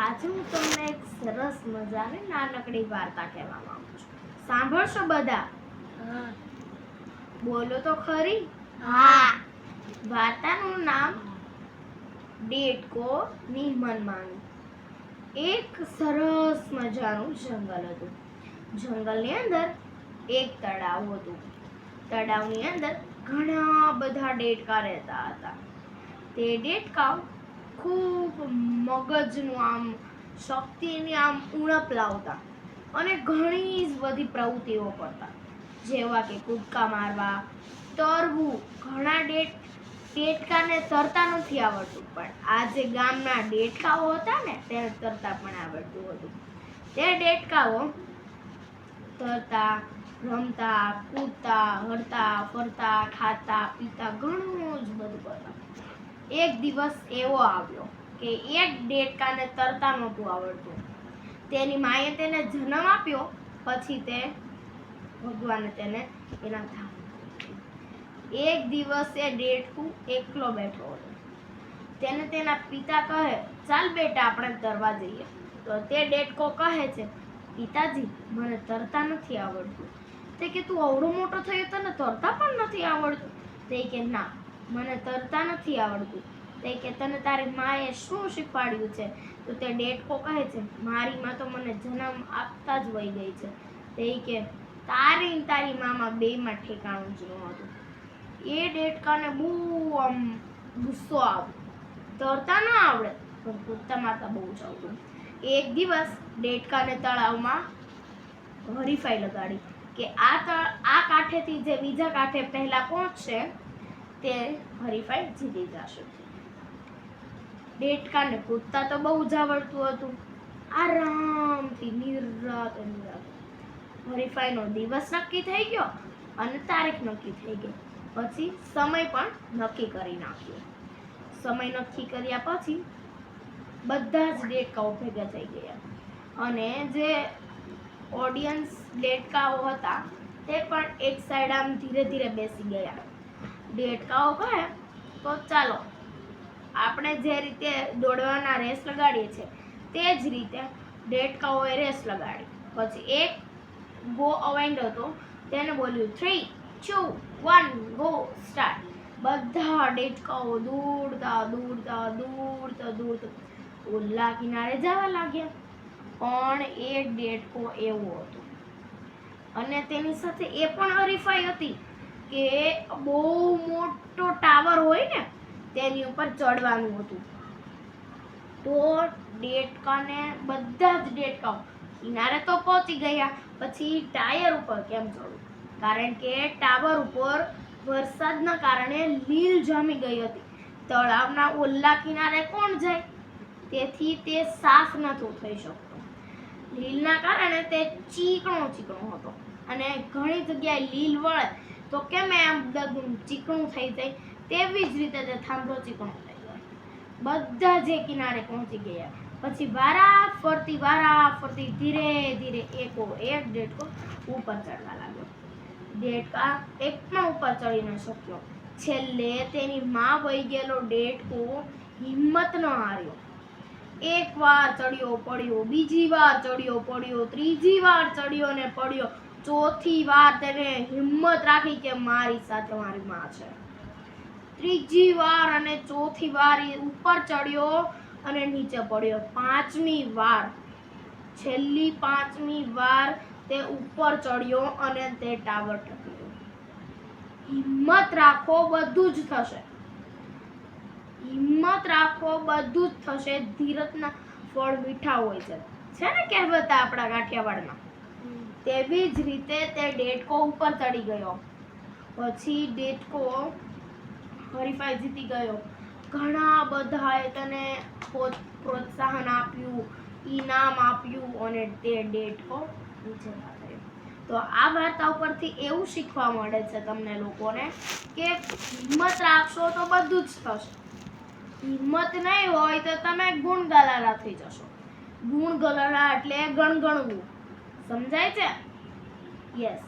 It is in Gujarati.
આજે હું તમને એક સરસ મજાની નાનકડી વાર્તા કહેવા માંગુ છું. સાંભળશો બધા? બોલો તો ખરી. હા. વાર્તાનું નામ ડેટકો ની મનમાની. એક સરસ મજાનું જંગલ હતું. જંગલની અંદર એક તળાવ હતું. તળાવની અંદર ઘણા બધા ડેટકા રહેતા હતા. તે ડેટકા ખૂબ મગજનું આમ શક્તિની આમ ઉણપ લાવતા અને ઘણી જ બધી પ્રવૃત્તિઓ કરતા, જેવા કે કૂદકા મારવા, તરવું. ઘણા ડેટકાને તરતા નથી આવડતું, પણ આ જે ગામના ડેટકાઓ હતા ને તેને તરતા પણ આવડતું હતું. તે ડેટકાઓ તરતા, રમતા, કૂદતા, હરતા, ફરતા, ખાતા, પીતા ઘણું જ બધું કરતા. એક દિવસ એવો આવ્યો કે એક ડેટકાને તરતા નહોતું આવડતું. તેની માએ તેને જન્મ આપ્યો, પછી તે ભગવાને તેને એના ધામ. એક દિવસ એ ડેટકું એકલો બેઠો હતો. તેને તેના પિતા કહે, ચાલ બેટા આપણે તરવા જઈએ. તો તે ડેટકો કહે છે, પિતાજી મને તરતા નથી આવડતું. તે કે તું અવળો મોટો થયો તને તરતા પણ નથી આવડતું? તે કે ના, મને તરતા નથી આવડતું. તે કે તને તારી માએ શું શીખવાડ્યું છે? તો તે ડેટકો કહે છે, મારી માં તો મને જન્મ આપતા જ વહી ગઈ છે. તે કે તારી મામાં બેમાં ઠેકાણું જ નહોતું. એ ડેટકાને બહુ આમ ગુસ્સો આવ્યો. તરતા ન આવડે પણ કૂદતા મારતા બહુ જ આવડતું. એક દિવસ ડેટકાને તળાવમાં હરીફાઈ લગાડી કે આ કાંઠેથી જે બીજા કાંઠે પહેલા પહોંચશે તે હરીફાઈ જીતી જશે. ડેટકાને કૂદતા તો બહુ જ આવડતું હતું. આરામથી નિરાતે હરીફાઈનો દિવસ નક્કી થઈ ગયો અને તારીખ નક્કી થઈ ગઈ. પછી સમય પણ નક્કી કરી નાખ્યો. સમય નક્કી કર્યા પછી બધા જ ડેટકાઓ ભેગા થઈ ગયા અને જે ઓડિયન્સ ડેટકાઓ હતા તે પણ એક સાઈડ આમ ધીરે ધીરે બેસી ગયા. ડેટકાઓ કહે તો ચાલો આપણે જે રીતે દોડવાના રેસ લગાડીએ છીએ તે જ રીતે ડેટકાઓએ રેસ લગાડી. પછી એક ગો અવાઇન્ડ હતો, તેને બોલ્યું 3, 2, 1 ગો સ્ટાર્ટ. બધા ડેટકાઓ દોડતા ઓલા કિનારે જવા લાગ્યા. પણ એક ડેટકો એવો હતો અને તેની સાથે એ પણ હરીફાઈ હતી કે બહુ મોટો ટાવર હોય ને તેની ઉપર ચડવાનું હતું. તો ડેટકાને બધા જ ડેટકાઓ કિનારે તો પહોંચી ગયા, પછી ટાયર ઉપર કેમ ચડવું? કારણ કે ટાવર ઉપર વરસાદના કારણે લીલ જામી ગઈ હતી. તળાવના ઓલા કિનારે કોણ જાય? તેથી તે સાફ નહોતો થઈ શકતો. લીલના કારણે તે ચીકણો હતો અને ઘણી જગ્યાએ લીલ વળે તો કેમ એમ ચીકણું થઈ જાય, તેવી જ રીતે તે થાંભલો ચીકણો થઈ ગયો. બધા જે કિનારે પહોંચી ગયા. પછી વારા ફરતી ધીરે ધીરે એક ડેટકો ઉપર ચડવા લાગ્યો. ડેટકા એક પણ ઉપર ચડી ન શક્યો. છેલ્લે તેની માં વહી ગયેલો ડેટકો હિંમત ન હાર્યો. એક વાર ચડ્યો પડ્યો, બીજી વાર ચડ્યો પડ્યો, ત્રીજી વાર ચડ્યો ને પડ્યો, ચોથી વાર તેને હિંમત રાખી કે મારી સાથે મારી માં છે. ત્રીજી વાર અને ચોથી વાર એ ઉપર ચડ્યો અને નીચે પડ્યો. છેલ્લી પાંચમી વાર તે ઉપર ચડ્યો અને તે ટાવર ટકી ગયો. હિંમત રાખો, બધું જ થશે. ધીરજના ફળ મીઠા હોય છે ને કહેવત આપણા કાઠિયાવાડમાં. તેવી જ રીતે તે ડેટકો ઉપર ચડી ગયો. પછી ડેટકો હરીફાઈ જીતી ગયો. ઘણા બધાએ તેને પ્રોત્સાહન આપ્યું, ઈનામ આપ્યું અને તે ડેટકો વિજેતા થયો. તો આ વાર્તા ઉપરથી એવું શીખવા મળે છે તમને લોકોને કે હિંમત રાખશો તો બધું જ થશે. હિંમત નહીં હોય તો તમે ગુણ ગલાલા થઈ જશો. ગુણ ગલાલા એટલે ગણગણવું. સમજાય છે? યસ.